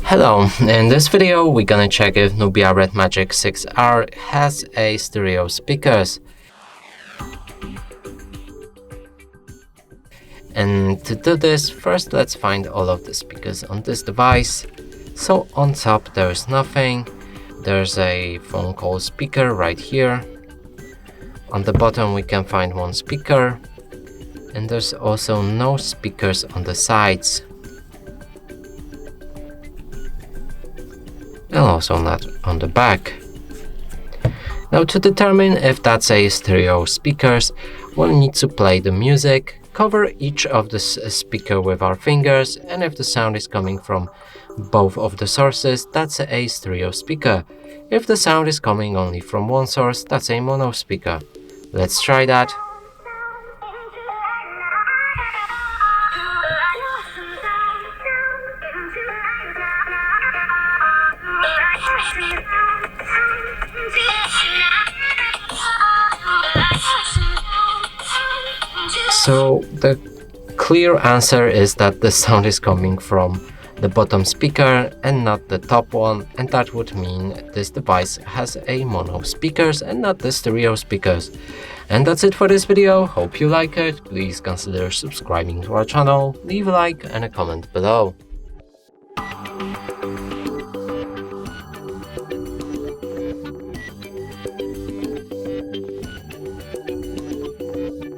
Hello, in this video we're gonna check if Nubia Red Magic 6R has a stereo speakers. And to do this, first let's find all of the speakers on this device. So on top there's nothing. There's a phone call speaker right here. On the bottom we can find one speaker. And there's also no speakers on the sides. And also not on the back. Now to determine if that's a stereo speakers, we'll need to play the music, cover each of the speaker with our fingers, and if the sound is coming from both of the sources, that's a stereo speaker. If the sound is coming only from one source, that's a mono speaker. Let's try that. So the clear answer is that the sound is coming from the bottom speaker and not the top one, and that would mean this device has a mono speakers and not the stereo speakers. And that's it for this video. Hope you like it. Please consider subscribing to our channel, leave a like and a comment below.